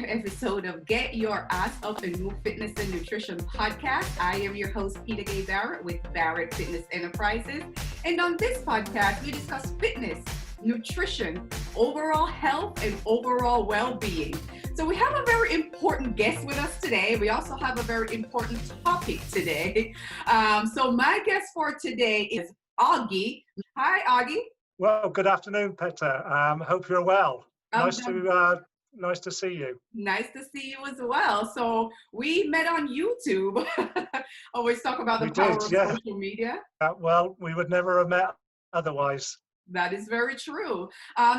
another episode of Get Your Ass Up and Move Fitness and Nutrition podcast. I am your host, Peter Gay Barrett with Barrett Fitness Enterprises. And on this podcast, we discuss fitness, nutrition, overall health, and overall well-being. So we have a very important guest with us today. We also have a very important topic today. So my guest for today is Oggie. Hi, Oggie. Well, good afternoon, Peter. Hope you're well. Nice to see you. Nice to see you as well. So we met on YouTube. Always talk about the power of social media. Well, we would never have met otherwise. That is very true.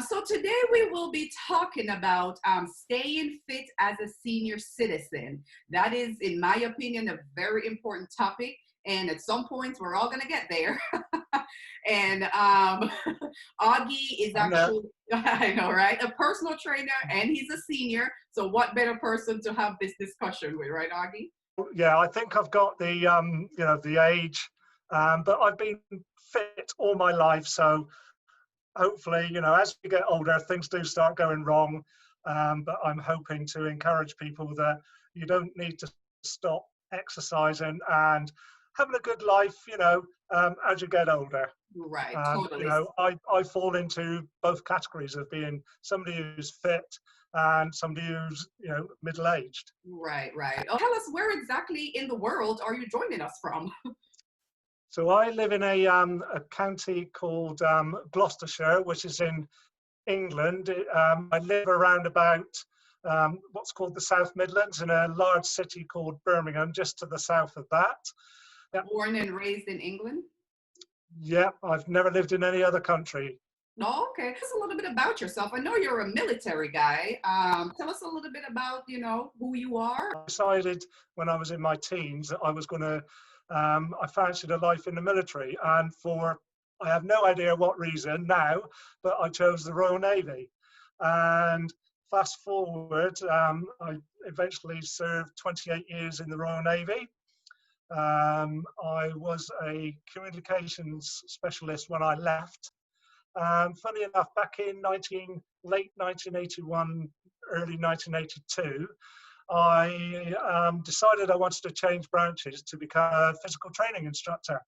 So today we will be talking about staying fit as a senior citizen. That is, in my opinion, a very important topic. And at some points, we're all going to get there. And Oggie is actually, I know, right? A personal trainer, and he's a senior. So what better person to have this discussion with, right, Oggie? Yeah, I think I've got the, the age, but I've been fit all my life. So hopefully, as you get older, things do start going wrong. But I'm hoping to encourage people that you don't need to stop exercising and having a good life, as you get older. Right, totally. I fall into both categories of being somebody who's fit and somebody who's, middle-aged. Right. Oh, tell us, where exactly in the world are you joining us from? So I live in a county called Gloucestershire, which is in England. I live around about what's called the South Midlands in a large city called Birmingham, just to the south of that. Yep. Born and raised in England? Yeah, I've never lived in any other country. Oh, okay. Tell us a little bit about yourself. I know you're a military guy. Tell us a little bit about, who you are. I decided when I was in my teens that I was going to, I fancied a life in the military. And I have no idea what reason now, but I chose the Royal Navy. And fast forward, I eventually served 28 years in the Royal Navy. I was a communications specialist when I left. Funny enough, back in late 1981, early 1982, I decided I wanted to change branches to become a physical training instructor.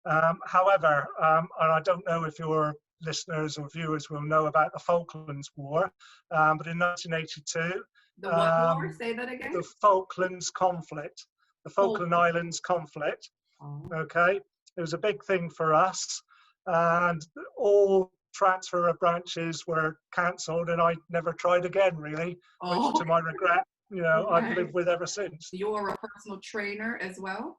However, and I don't know if your listeners or viewers will know about the Falklands War, but in 1982, the what war? Say that again. The Falklands conflict. The Falkland Islands conflict. Okay, it was a big thing for us, and all transfer of branches were cancelled, and I never tried again, really, which to my regret, I've lived with ever since. You are a personal trainer as well?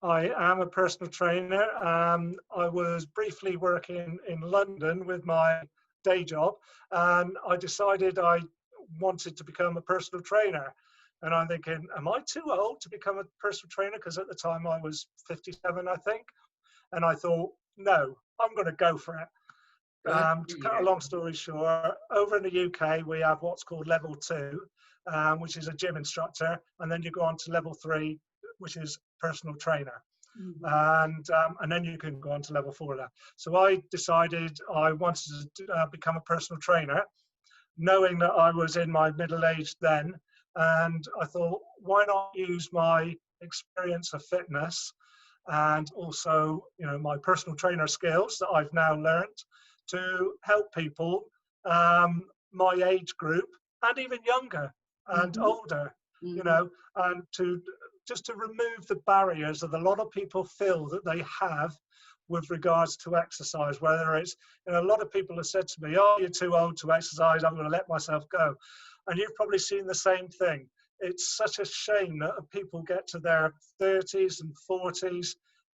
I am a personal trainer. I was briefly working in London with my day job, and I decided I wanted to become a personal trainer. And I'm thinking, am I too old to become a personal trainer? Because at the time I was 57, I think. And I thought, no, I'm going to go for it. To cut a long story short, over in the UK, we have what's called level 2, which is a gym instructor. And then you go on to level 3, which is personal trainer. Mm-hmm. And then you can go on to level 4 now. So I decided I wanted to become a personal trainer, knowing that I was in my middle age then. And I thought, why not use my experience of fitness and also, my personal trainer skills that I've now learned to help people my age group and even younger and older, and to remove the barriers that a lot of people feel that they have with regards to exercise, whether it's, a lot of people have said to me, oh, you're too old to exercise, I'm going to let myself go. And you've probably seen the same thing. It's such a shame that people get to their 30s and 40s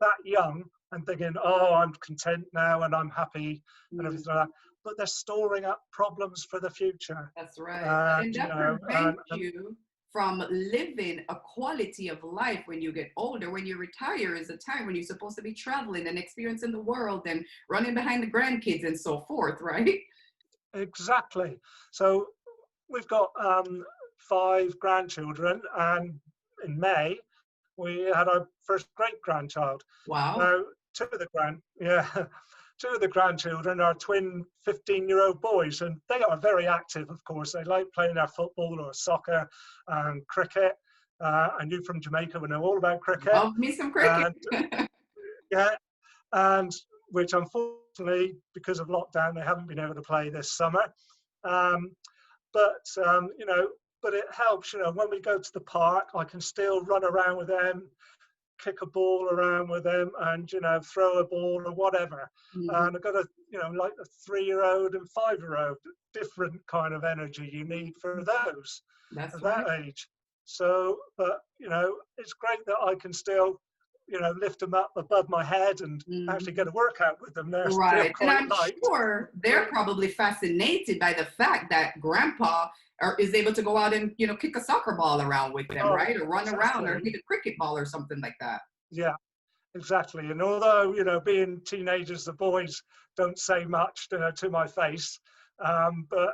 that young and thinking, oh, I'm content now and I'm happy and everything like that. But they're storing up problems for the future. That's right. And that prevents you from living a quality of life when you get older. When you retire is a time when you're supposed to be traveling and experiencing the world and running behind the grandkids and so forth, right? Exactly. So we've got 5 grandchildren, and in May we had our first great grandchild. Wow. Now, 2 of the two of the grandchildren are twin 15-year-old boys, and they are very active, of course. They like playing their football or soccer and cricket. And you from Jamaica would know all about cricket. Love me some cricket. And yeah, and which unfortunately, because of lockdown, they haven't been able to play this summer. Um, you know, but it helps, you know, when we go to the park, I can still run around with them, kick a ball around with them, and, you know, throw a ball or whatever. And I've got a, you know, like a 3-year-old and 5-year-old, different kind of energy you need for those at that age. So, but, you know, it's great that I can still, you know, lift them up above my head and actually get a workout with them. They're still quite And I'm light. sure they're probably fascinated by the fact that grandpa is able to go out and, you know, kick a soccer ball around with them, right? Or run around or hit a cricket ball or something like that. Yeah, exactly. And although, you know, being teenagers, the boys don't say much, you know, to my face, but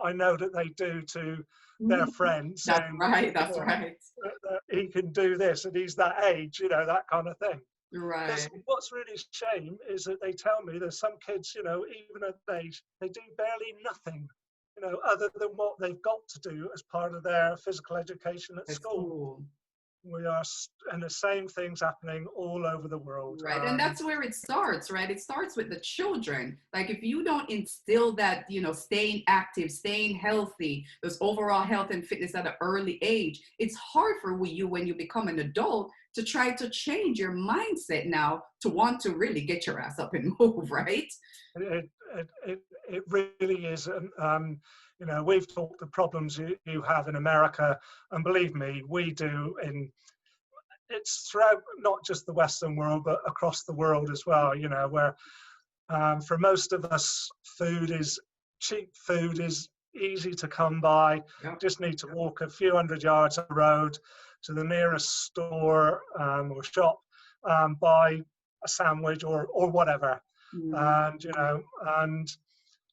I know that they do to their friends. That's saying, right. That's you know, right. he can do this and he's that age, you know, that kind of thing. Right. What's really a shame is that they tell me there's some kids, you know, even at that age, they do barely nothing, you know, other than what they've got to do as part of their physical education at school. We are, and the same things happening all over the world. Right. And that's where it starts, right? It starts with the children. Like if you don't instill that, you know, staying active, staying healthy, those overall health and fitness at an early age, it's hard for you when you become an adult to try to change your mindset now to want to really get your ass up and move, right? It really is. You know, we've talked the problems you have in America, and believe me, we do it's throughout not just the Western world, but across the world as well, you know, where for most of us, cheap food is easy to come by. Just need to walk a few hundred yards up the road to the nearest store or shop, buy a sandwich or whatever. And, you know,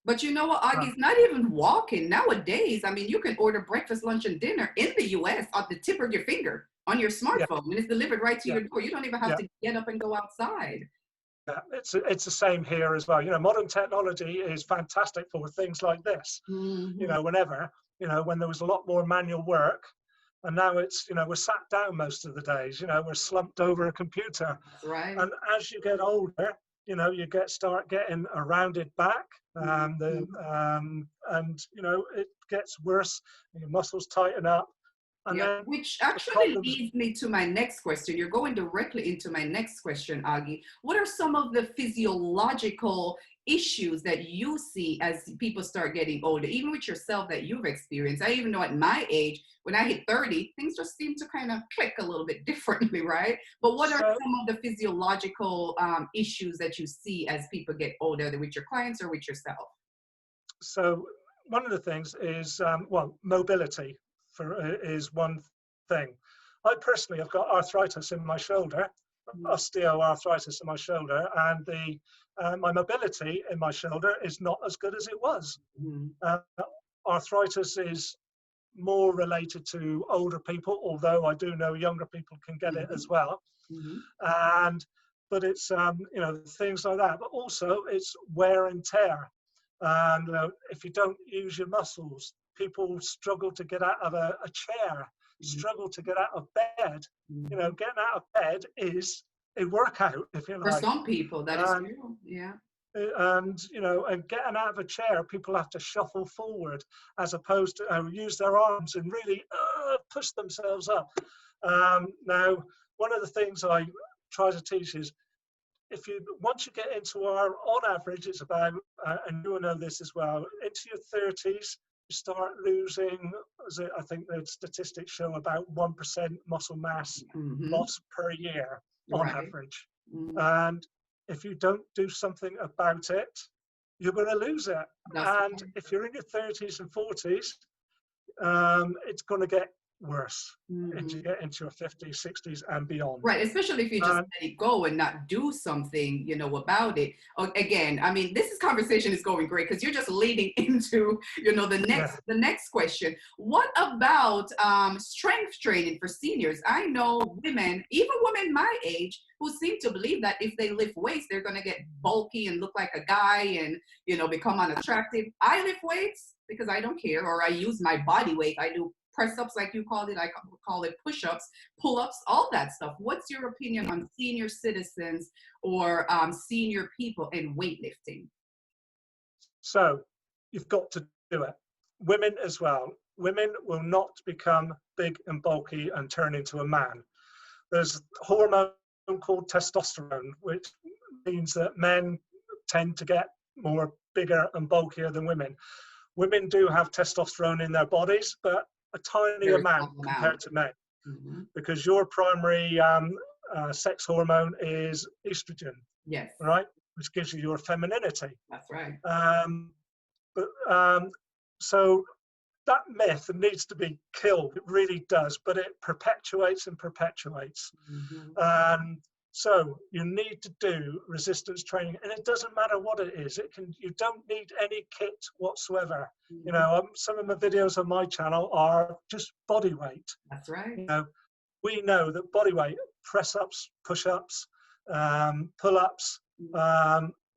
but you know what, Oggie, it's not even walking nowadays. I mean, you can order breakfast, lunch, and dinner in the US at the tip of your finger on your smartphone, and it's delivered right to your door. You don't even have to get up and go outside. Yeah, it's the same here as well. You know, modern technology is fantastic for things like this. You know, when there was a lot more manual work, and now it's, you know, we're sat down most of the days. You know, we're slumped over a computer. That's right. And as you get older, you know, you start getting a rounded back, and you know, it gets worse. Your muscles tighten up. And which actually leads me to my next question. You're going directly into my next question, Oggie. What are some of the physiological issues that you see as people start getting older, even with yourself that you've experienced? I even know at my age, when I hit 30, things just seem to kind of click a little bit differently, right? But what are some of the physiological issues that you see as people get older, either with your clients or with yourself? So one of the things is, well, mobility is one thing. I personally have got arthritis in my shoulder, osteoarthritis in my shoulder, and my mobility in my shoulder is not as good as it was. Arthritis is more related to older people, although I do know younger people can get it as well. But it's you know, things like that. But also it's wear and tear. And if you don't use your muscles, people struggle to get out of a chair, struggle to get out of bed. You know, getting out of bed is a workout, if you like. For some people, that is true. Yeah. And, you know, and getting out of a chair, people have to shuffle forward as opposed to use their arms and really push themselves up. Now, one of the things I try to teach is, once you get into on average, it's about, and you will know this as well, into your 30s, you start losing, I think the statistics show about 1% muscle mass loss per year on average. And if you don't do something about it, you're going to lose it. If you're in your 30s and 40s, it's going to get worse as Mhm. you get into your 50s, 60s, and beyond. Right, especially if you just And let it go and not do something, about it. Again, I mean, this conversation is going great because you're just leading into, the yeah, next question. What about strength training for seniors? I know women, even women my age, who seem to believe that if they lift weights, they're going to get bulky and look like a guy and, become unattractive. I lift weights because I don't care, or I use my body weight. I do press ups, like you called it. I call it push ups, pull-ups, all that stuff. What's your opinion on senior citizens or senior people in weightlifting? so you've got to do it. Women as well. Women will not become big and bulky and turn into a man. There's a hormone called testosterone, which means that men tend to get more bigger and bulkier than women. Women do have testosterone in their bodies, but a tiny Very amount small amount. compared to men, Hmm. because your primary sex hormone is estrogen, Yes, right, which gives you your femininity. that's right. Um, but so that myth needs to be killed. It really does, but it perpetuates and perpetuates. Hmm. So you need to do resistance training, and it doesn't matter what it is. You don't need any kit whatsoever. Hmm. Some of the videos on my channel are just body weight. That's right. We know that body weight, press ups, push ups, pull ups,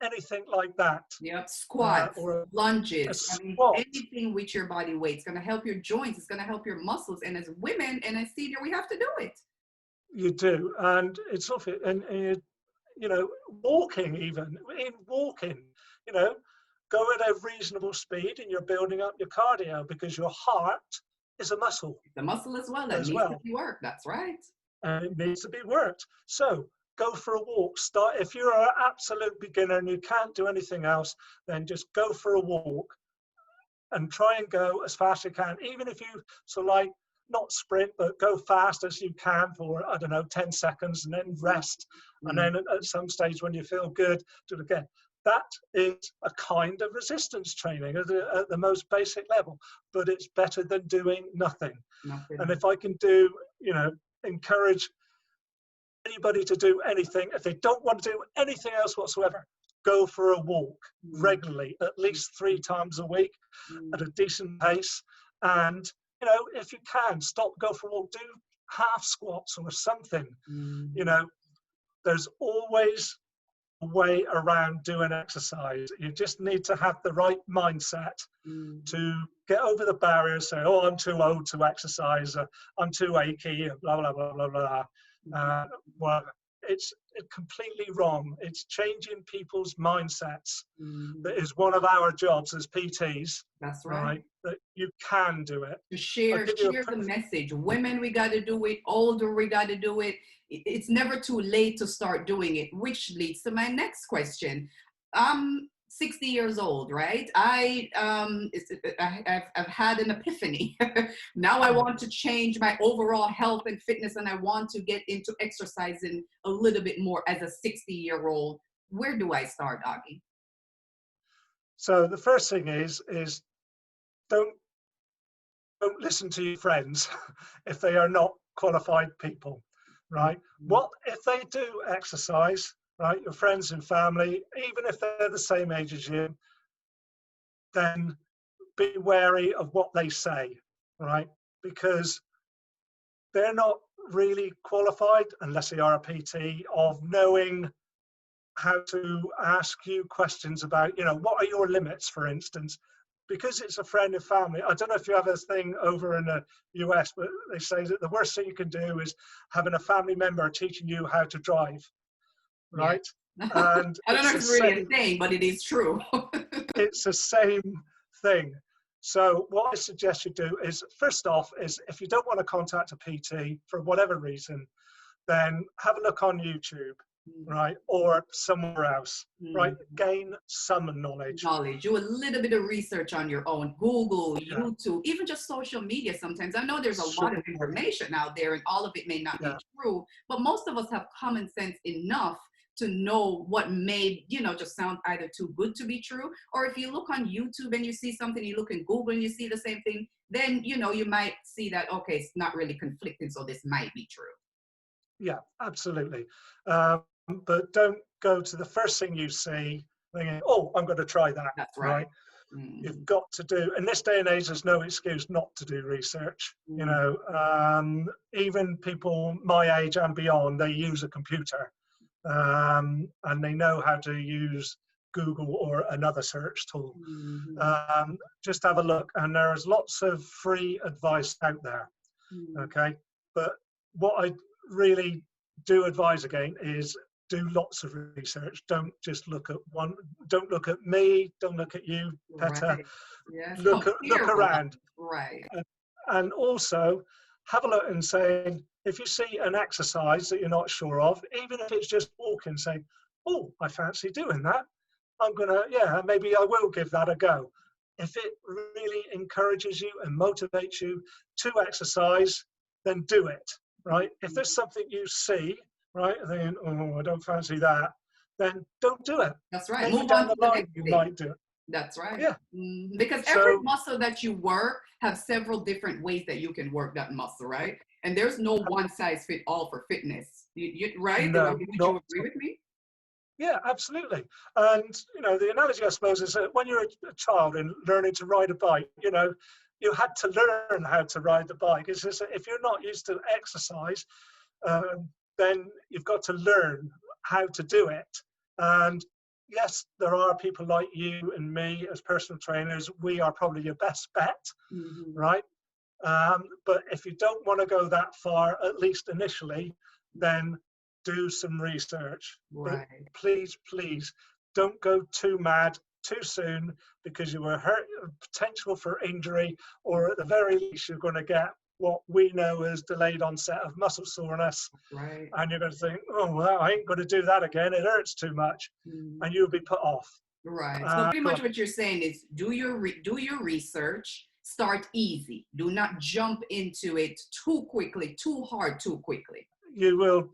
anything like that, Yep, squats, or a lunges. I mean, squat. anything with your body weight. It's going to help your joints. It's going to help your muscles. And as women and as senior, we have to do it. You do, and it's off it, and walking, even in walking, you know, go at a reasonable speed, and you're building up your cardio, because your heart is a muscle The muscle as well that as needs to well, be worked. That's right. and it needs to be worked. So go for a walk. Start if you're an absolute beginner and you can't do anything else, then just go for a walk and try and go as fast as you can, even if you not sprint, but go fast as you can for, I don't know, 10 seconds, and then rest. And Mm. then at some stage when you feel good, do it again. That is a kind of resistance training at the most basic level, but it's better than doing nothing. And Nothing. if I can encourage anybody to do anything, if they don't want to do anything else whatsoever, go for a walk Mm. regularly, at least 3 times a week, Mm. at a decent pace. And if you can go for a walk, do half squats or something. you Mm. know there's always a way around doing exercise. You just need to have the right mindset Mm. to get over the barrier, say, oh, I'm too old to exercise, I'm too achy, blah blah blah blah blah. Mm. Well, it's completely wrong. It's changing people's mindsets. Mm. That is one of our jobs as PTs, That's right. right? That you can do it. To I'll share give you a the perfect. message. Women, we got to do it. Older, we got to do it. It's never too late to start doing it, which leads to my next question. I'm 60 years old, right? I've had an epiphany. Now I want to change my overall health and fitness, and I want to get into exercising a little bit more as a 60-year-old. Where do I start, Oggie? So the first thing is don't don't listen to your friends if they are not qualified people, right? Mhm. What if they do exercise, right? Your friends and family, even if they're the same age as you, then be wary of what they say, right? Because they're not really qualified, unless they are a PT, of knowing how to ask you questions about, what are your limits, for instance. Because it's a friend and family. I don't know if you have a thing over in the US, but they say that the worst thing you can do is having a family member teaching you how to drive, Yeah. right? And I don't know it's if the it's really a same. thing, but it is true. It's the same thing. So what I suggest you do is, first off, is if you don't want to contact a PT for whatever reason, then have a look on YouTube, right, or somewhere else, right? Mm. Gain some knowledge. Knowledge. Do a little bit of research on your own. Google, Yeah, YouTube, even just social media sometimes. I know there's a lot of certainly. information out there and all of it may not be Yeah, true, but most of us have common sense enough to know what may, just sound either too good to be true, or if you look on YouTube and you see something, you look in Google and you see the same thing, then, you might see that, okay, it's not really conflicting, so this might be true. Yeah, absolutely. But don't go to the first thing you see thinking, oh, I'm going to try that. That's right. Right. You've got to do, in this day and age, there's no excuse not to do research. Even people my age and beyond, they use a computer, and they know how to use Google or another search tool. Just have a look, and there's lots of free advice out there. Okay, but what I really do advise again is do lots of research. Don't just look at one. Don't look at me. Don't look at you, Petter. Right. Yes. Look around. Right. And also have a look and say, if you see an exercise that you're not sure of, even if it's just walking, say, oh, I fancy doing that. I'm gonna, maybe I will give that a go. If it really encourages you and motivates you to exercise, then do it. Right? If there's something you see, right, then, oh, I don't fancy that, then don't do it. That's right. Maybe down the line you might do it. That's right. Yeah. Because every muscle that you work have several different ways that you can work that muscle, right? And there's no one size fit all for fitness. Right? No, Would you agree with me? Yeah, absolutely. And, the analogy, I suppose, is that when you're a child and learning to ride a bike, you had to learn how to ride the bike. It's just that if you're not used to exercise, then you've got to learn how to do it. And yes, there are people like you and me as personal trainers. We are probably your best bet, right? But if you don't want to go that far, at least initially, then do some research. Right. But please don't go too mad too soon, because you will hurt potential for injury, or at the very least you're going to get what we know as delayed onset of muscle soreness. Right. And you're going to think, oh, well, I ain't going to do that again. It hurts too much. And you'll be put off. Right. So pretty much what you're saying is do your research, start easy. Do not jump into it too quickly, too hard, too quickly. You will,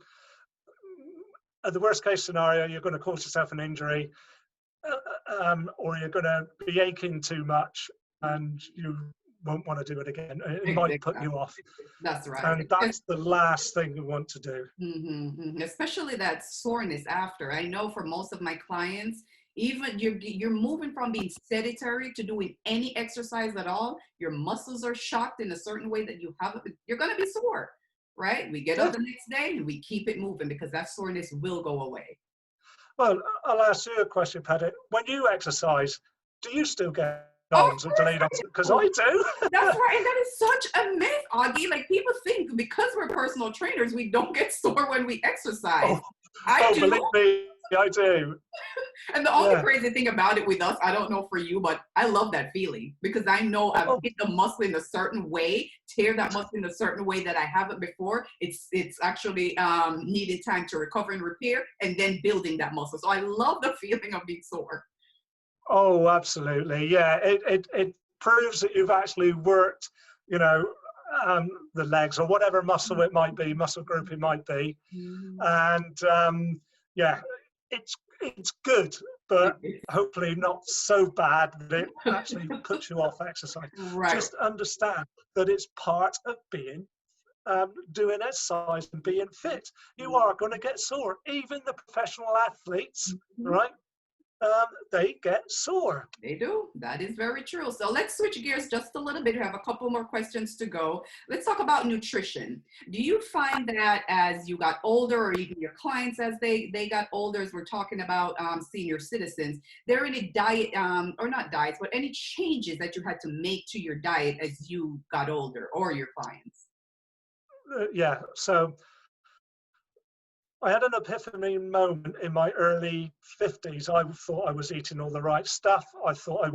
at the worst case scenario, you're going to cause yourself an injury, or you're going to be aching too much and you won't want to do it again. It might put you off. That's right. And that's the last thing you want to do. Especially that soreness after. I know for most of my clients, even you're moving from being sedentary to doing any exercise at all. Your muscles are shocked in a certain way that you're going to be sore, right? We get up the next day and we keep it moving because that soreness will go away. Well, I'll ask you a question, Paddy. When you exercise, do you still get arms or delayed onset? Because I do. That's right. And that is such a myth, Oggie. Like, people think because we're personal trainers, we don't get sore when we exercise. I do. Believe me, I do. And the only crazy thing about it with us, I don't know for you, but I love that feeling because I know I've hit the muscle in a certain way, tear that muscle in a certain way that I haven't before. It's actually needed time to recover and repair and then building that muscle. So I love the feeling of being sore. Oh, absolutely. Yeah, it proves that you've actually worked, the legs or whatever muscle it might be, muscle group it might be. And it's good, but hopefully not so bad that it actually puts you off exercise. Right. Just understand that it's part of being doing exercise and being fit. You are going to get sore. Even the professional athletes, right? They get sore. They do. That is very true. So let's switch gears just a little bit. We have a couple more questions to go. Let's talk about nutrition. Do you find that as you got older, or even your clients as they got older, as we're talking about senior citizens, there are any diet, or not diets, but any changes that you had to make to your diet as you got older, or your clients? So I had an epiphany moment in my early 50s. I thought I was eating all the right stuff. I thought I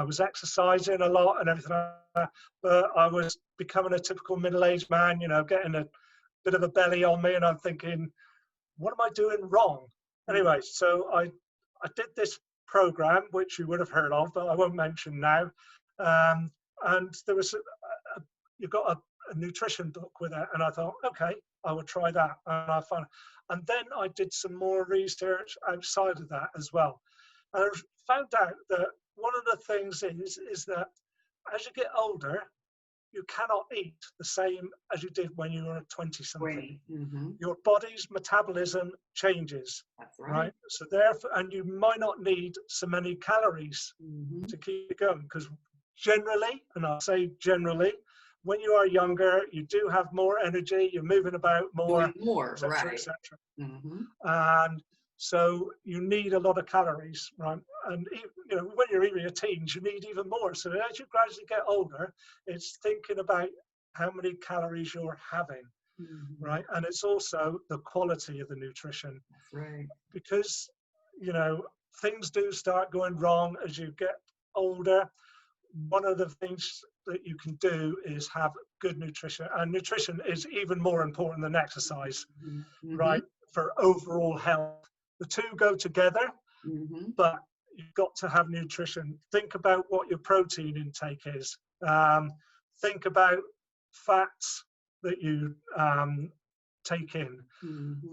was exercising a lot and everything like that, but I was becoming a typical middle-aged man, getting a bit of a belly on me, and I'm thinking, what am I doing wrong? Anyway, so I did this program, which you would have heard of, but I won't mention now. And there was, you got a nutrition book with it, and I thought, okay, I would try that. And I found, and then I did some more research outside of that as well. And I found out that one of the things is that as you get older, you cannot eat the same as you did when you were 20 something. Your body's metabolism changes. That's right. So therefore, and you might not need so many calories to keep it going, because generally, and I'll say generally, when you are younger, you do have more energy, you're moving about more, et cetera, right. Et cetera. And so you need a lot of calories, right? And you know, when you're in your teens, you need even more. So as you gradually get older, it's thinking about how many calories you're having, right? And it's also the quality of the nutrition. That's right. Because, you know, things do start going wrong as you get older. One of the things that you can do is have good nutrition, and nutrition is even more important than exercise, right? For overall health. The two go together, but you've got to have nutrition. Think about what your protein intake is. Think about fats that you take in.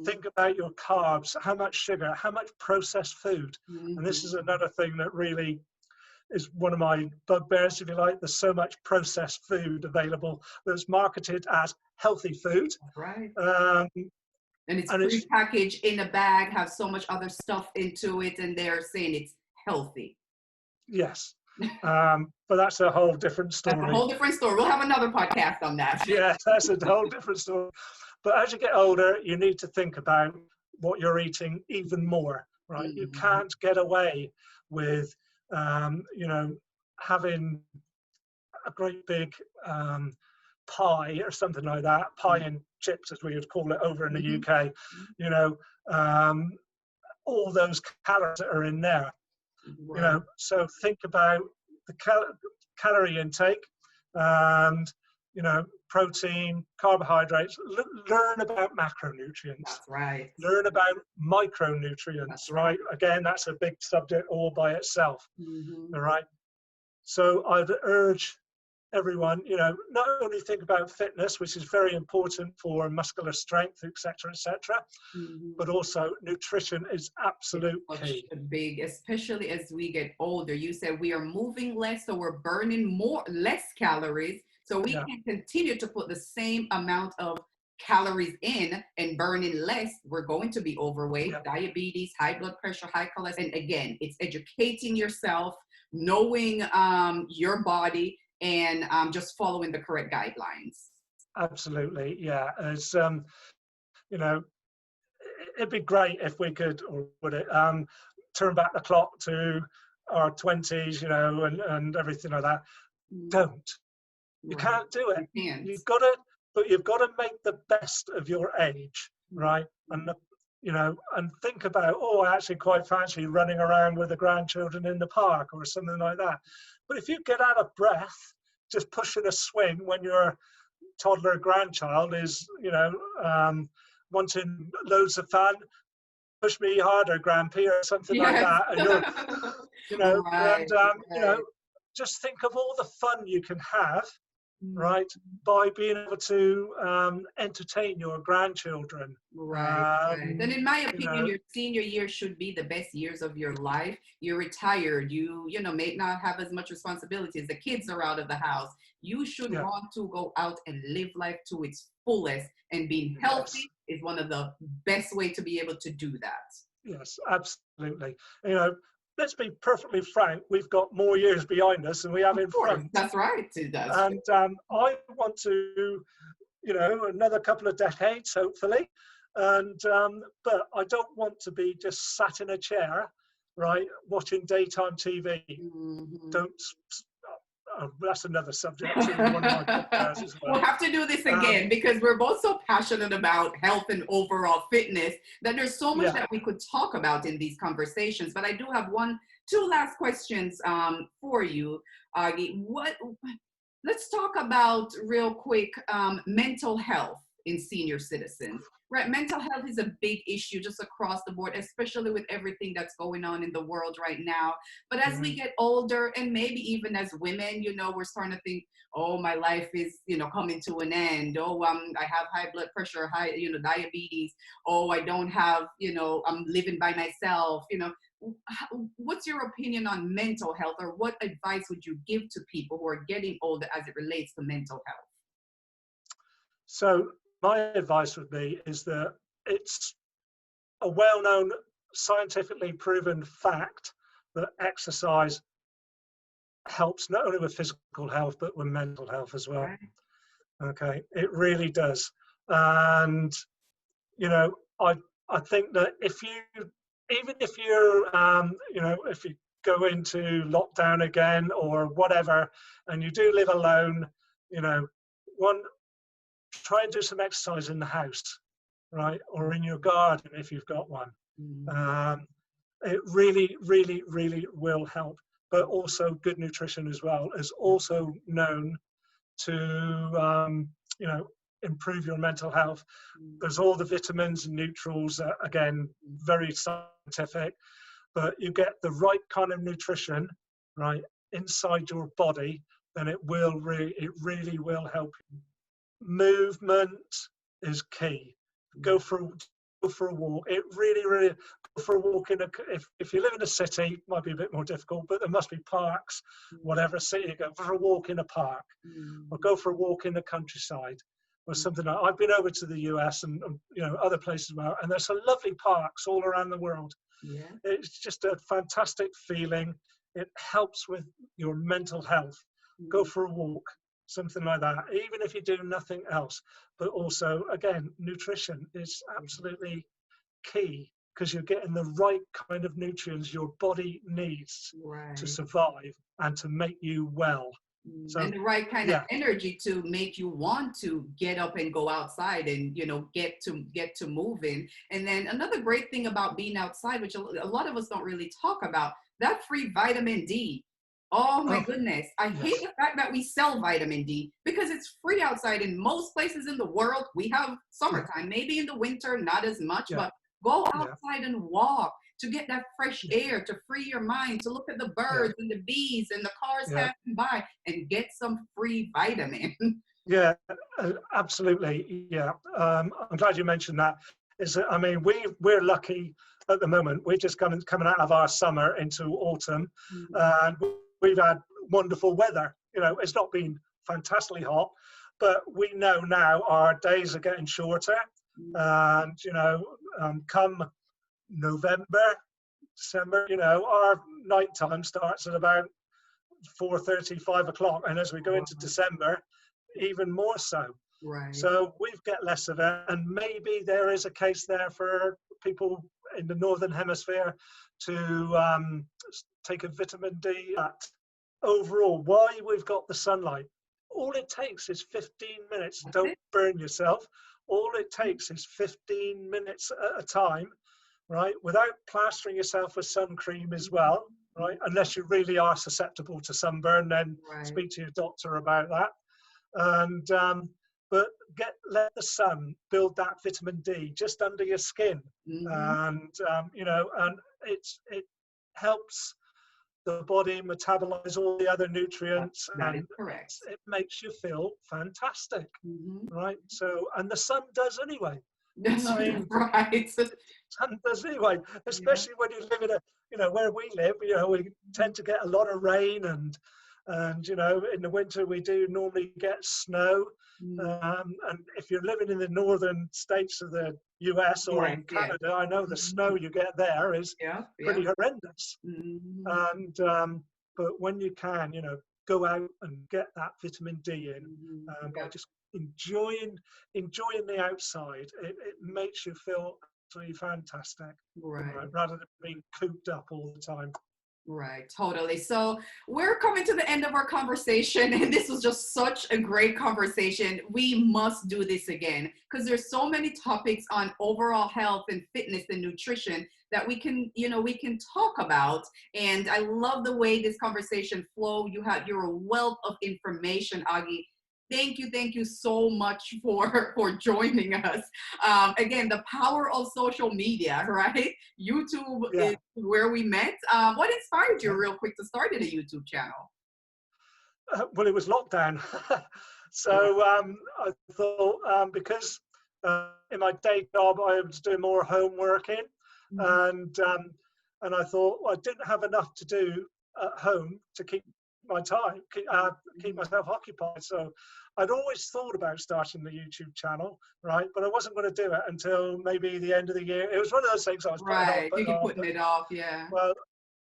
Think about your carbs, how much sugar, how much processed food. And this is another thing that really is one of my bugbears, if you like. There's so much processed food available that's marketed as healthy food. Right. And it's prepackaged in a bag, have so much other stuff into it, and they're saying it's healthy. Yes. But that's a whole different story. That's a whole different story. We'll have another podcast on that. Yeah, that's a whole different story. But as you get older, you need to think about what you're eating even more, right? You can't get away with, you know, having a great big pie or something like that, pie and chips, as we would call it over in the UK, you know, all those calories that are in there, you know. So think about the calorie intake and, you know, protein, carbohydrates. Learn about macronutrients. That's right. Learn about micronutrients. That's right. Again, that's a big subject all by itself. All right. So I'd urge everyone, you know, not only think about fitness, which is very important for muscular strength, etc., but also nutrition is absolute key. Big, especially as we get older. You said we are moving less, so we're burning less calories, so we can continue to put the same amount of calories in and burning less. We're going to be overweight, diabetes, high blood pressure, high cholesterol. And again, it's educating yourself, knowing your body, and just following the correct guidelines. Absolutely, yeah. It's you know, it'd be great if we could, or would it, turn back the clock to our 20s, you know, and everything like that. Don't. You can't do it. You can't. You've got to, but you've got to make the best of your age, right? And you know, and think about, oh, I actually quite fancy running around with the grandchildren in the park or something like that. But if you get out of breath just pushing a swing when your toddler grandchild is, you know, wanting loads of fun, push me harder, Grandpa, or something like that. And you're, you know, you know, just think of all the fun you can have, right, by being able to entertain your grandchildren. Then in my opinion, your senior years should be the best years of your life. You're retired, you know, may not have as much responsibilities, the kids are out of the house. You should want to go out and live life to its fullest, and being healthy is one of the best way to be able to do that. Yes, absolutely. You know, let's be perfectly frank, we've got more years behind us than we have in front. That's right. And I want to, you know, another couple of decades, hopefully. And but I don't want to be just sat in a chair, right, watching daytime TV. Don't. That's another subject. One of my podcasts as well. We'll have to do this again because we're both so passionate about health and overall fitness that there's so much that we could talk about in these conversations. But I do have two last questions for you, Oggie. Let's talk about real quick mental health in senior citizens. Right, mental health is a big issue just across the board, especially with everything that's going on in the world right now. But as we Mhm. get older, and maybe even as women, we're starting to think, oh, my life is, coming to an end. Oh, I have high blood pressure, high, diabetes. Oh, I don't have, I'm living by myself. What's your opinion on mental health, or what advice would you give to people who are getting older as it relates to mental health? So my advice would be is that it's a well-known, scientifically proven fact that exercise helps not only with physical health but with mental health as well. Right. Okay, it really does. And you know, I I think that if you, even if you're if you go into lockdown again or whatever, and you do live alone, you know, one, try and do some exercise in the house, right, or in your garden if you've got one. Mhm. Um, it really, really, really will help. But also, good nutrition as well is also known to you know, improve your mental health. There's all the vitamins and neutrals, again, very scientific, but you get the right kind of nutrition, right, inside your body, then it really will help you. Movement is key. Yeah. Go for go for a walk. It really, really, go for a walk in a. If you live in a city, it might be a bit more difficult, but there must be parks, whatever city you go for a walk in a park, or Mhm. go for a walk in the countryside, or something like. I've been over to the US and other places well, and there's some lovely parks all around the world. Yeah. It's just a fantastic feeling. It helps with your mental health. Go Mhm. for a walk, something like that, even if you do nothing else. But also, again, nutrition is absolutely key because you're getting the right kind of nutrients your body needs to Right. survive and to make you well. And So, the right kind of yeah, energy to make you want to get up and go outside and get to moving. And then another great thing about being outside, which a lot of us don't really talk about, that free vitamin D. Oh my oh, goodness, I hate yes, the fact that we sell vitamin D because it's free outside in most places in the world. We have yeah, summertime, maybe in the winter not as much, yeah, but go yeah, outside and walk to get that fresh yeah, air, to free your mind, to look at the yeah, birds and the bees and the cars yeah. passing by and get some free vitamin. Yeah, absolutely. Yeah, I'm glad you mentioned that. Is that, I mean, we're lucky at the moment. We're just coming out of our summer into autumn, and we've had wonderful weather. You know, it's not been fantastically hot, but we know now our days are getting shorter, and come November, December, our night time starts at about 4:30, 5 o'clock, and as we go into December, even more so. Right. So we've got less of it, and maybe there is a case there for people in the northern hemisphere to take a vitamin D. But overall, why we've got the sunlight, all it takes is 15 minutes. That's Don't it. burn yourself. All it takes is 15 minutes at a time, right? Without plastering yourself with sun cream as well, right? Unless you really are susceptible to sunburn, then Right. speak to your doctor about that. And but let the sun build that vitamin D just under your skin, Hmm. and it helps the body metabolize all the other nutrients, That is and correct. it makes you feel fantastic, Hmm. right? So, and the sun does anyway. That's I mean, right. sun does anyway, Yeah. especially when you live in where we live, we tend to get a lot of rain, and in the winter we do normally get snow. Mhm. And if you're living in the northern states of the US or Right. in Yeah. Canada, I know the snow Mhm. you get there is Yeah. Yeah. pretty horrendous. Mhm. And but when you can, go out and get that vitamin D in, Mhm. by Yeah. just enjoying the outside. It makes you feel absolutely fantastic, right? Right. Rather than being cooped up all the time. Right, totally. So we're coming to the end of our conversation, and this was just such a great conversation. We must do this again because there's so many topics on overall health and fitness and nutrition that we can talk about. And I love the way this conversation flowed. You're a wealth of information, Oggie. Thank you so much for joining us. Again, the power of social media, right? YouTube Yeah. is where we met. What inspired you, real quick, to start in a YouTube channel? Well, it was lockdown. Right. So I thought because in my day job I was doing more home working, Mhm. and I thought well, I didn't have enough to do at home to keep my time, keep Mhm. myself occupied. So I'd always thought about starting the YouTube channel, right? But I wasn't going to do it until maybe the end of the year. It was one of those things I was Right. You putting keep off. putting it off. Yeah. Well,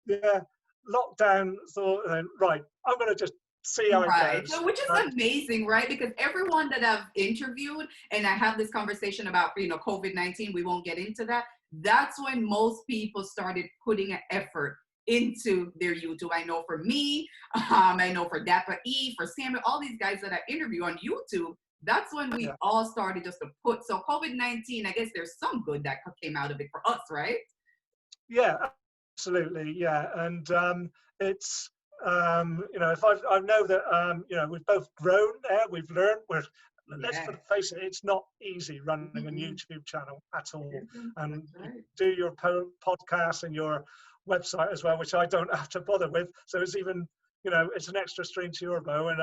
yeah, lockdown thought, right, I'm going to just see how it Right. goes. So, which is Right? amazing, right? Because everyone that I've interviewed, and I have this conversation about, COVID-19, we won't get into that. That's when most people started putting an effort into their YouTube. I know for me, I know for Dapper E, for Samuel, all these guys that I interview on YouTube, that's when we Yeah, all started just to put. So, COVID-19, I guess there's some good that came out of it for us, right? yeah, absolutely, yeah, and it's if I know that we've both grown there, we've learned. Let's Yeah. face it, it's not easy running a Mm-mm. YouTube channel at It all, isn't. and That's you right. do your podcast and your website as well, which I don't have to bother with. So it's even it's an extra string to your bow, and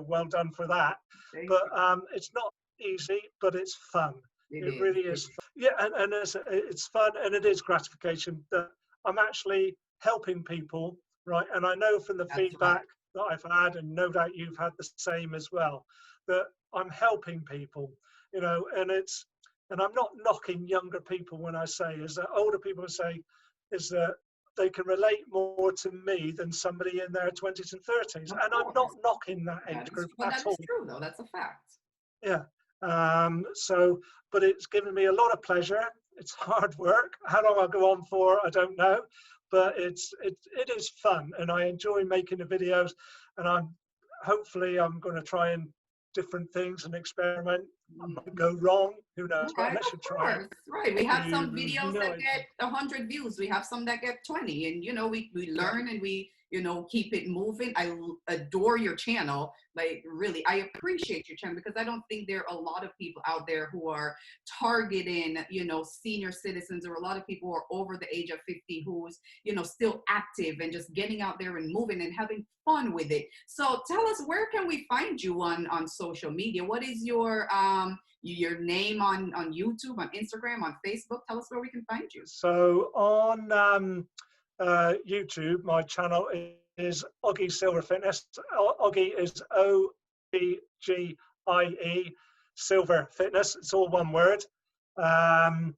well done for that. Thank But you. it's not easy, but it's fun. It It is. really is. Yeah, and it's fun and it is gratification that I'm actually helping people, right? And I know from the That's right. feedback that I've had, and no doubt you've had the same as well, that I'm helping people, and I'm not knocking younger people when I say, is that older people say, is that they can relate more to me than somebody in their 20s and 30s. Of And I'm not course. knocking that age That is, group but at that is all. true, though. That's a fact. Yeah. But it's given me a lot of pleasure. It's hard work. How long I'll go on for, I don't know. But it is fun, and I enjoy making the videos. And I'm going to try and different things and experiment. I might Mhm. go wrong. Who knows? But Right, unless of you try it, course. Right. We have some you've videos no that idea. get 100 views. We have some that get 20. And, we Yeah. learn and we, keep it moving. Adore your channel. Like, really, I appreciate your channel because I don't think there are a lot of people out there who are targeting, senior citizens, or a lot of people who are over the age of 50 who's, still active and just getting out there and moving and having fun with it. So tell us, where can we find you on social media? What is your name on YouTube, on Instagram, on Facebook? Tell us where we can find you. So on YouTube, my channel is Oggie Silver Fitness. Oggie is OGGIE Silver Fitness. It's all one word. I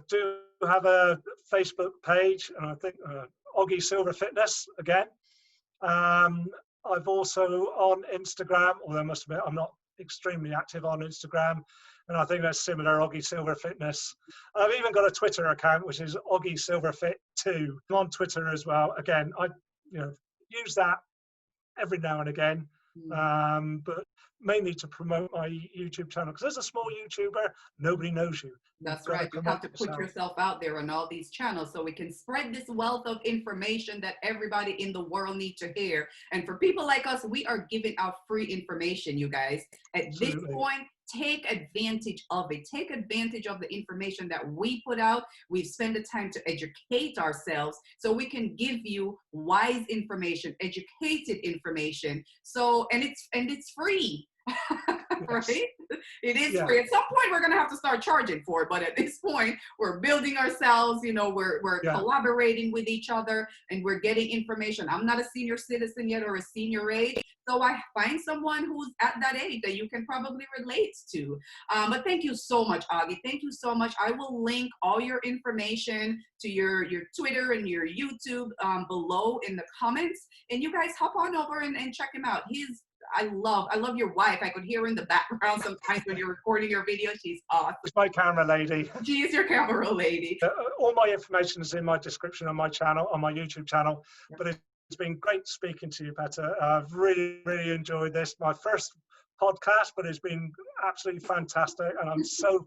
do have a Facebook page, and I think Oggie Silver Fitness again. I've also on Instagram, although I must admit I'm not extremely active on Instagram, and I think that's similar, Oggie Silver Fitness. I've even got a Twitter account, which is Oggie Silver Fit 2. I'm on Twitter as well. Again, I use that every now and again, Mhm. but mainly to promote my YouTube channel. Because as a small YouTuber, nobody knows you. You've That's got to right. You have promote to put yourself. yourself out there on all these channels so we can spread this wealth of information that everybody in the world needs to hear. And for people like us, we are giving out free information, you guys. At this Absolutely. point, take advantage of it. Take advantage of the information that we put out. We've spent the time to educate ourselves so we can give you wise information, educated information. So, and it's free. Yes. Right? It is Yeah. free. At some point, we're going to have to start charging for it. But at this point, we're building ourselves. We're Yeah. collaborating with each other, and we're getting information. I'm not a senior citizen yet or a senior age, so I find someone who's at that age that you can probably relate to. But thank you so much, Augie. Thank you so much. I will link all your information to your Twitter and your YouTube below in the comments, and you guys hop on over and check him out. I love your wife. I could hear her in the background sometimes when you're recording your video. She's awesome. It's my camera lady. She is your camera lady. All my information is in my description on my channel, on my YouTube channel. Yep. But it's been great speaking to you, Petter. I've really, really enjoyed this. My first podcast, but it's been absolutely fantastic, and I'm so,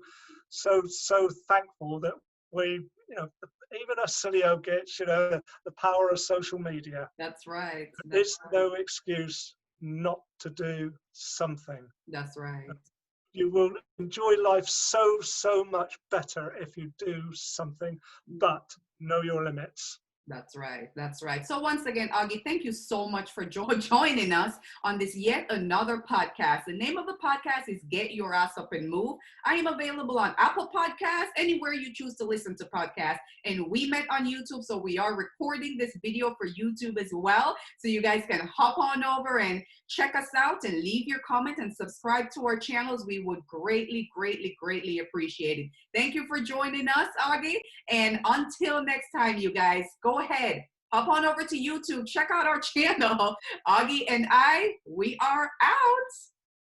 so, so thankful that we, even us silly old gits, the power of social media. That's right. That's There's right. no excuse not to do something. That's right. You will enjoy life so much better if you do something, but know your limits. That's right. That's right. So once again, Augie, thank you so much for joining us on this yet another podcast. The name of the podcast is Get Your Ass Up and Move. I am available on Apple Podcasts, anywhere you choose to listen to podcasts. And we met on YouTube, so we are recording this video for YouTube as well. So you guys can hop on over and check us out and leave your comment and subscribe to our channels. We would greatly, greatly, greatly appreciate it. Thank you for joining us, Augie. And until next time, you guys, go ahead, hop on over to YouTube, check out our channel. Oggie and I, we are out.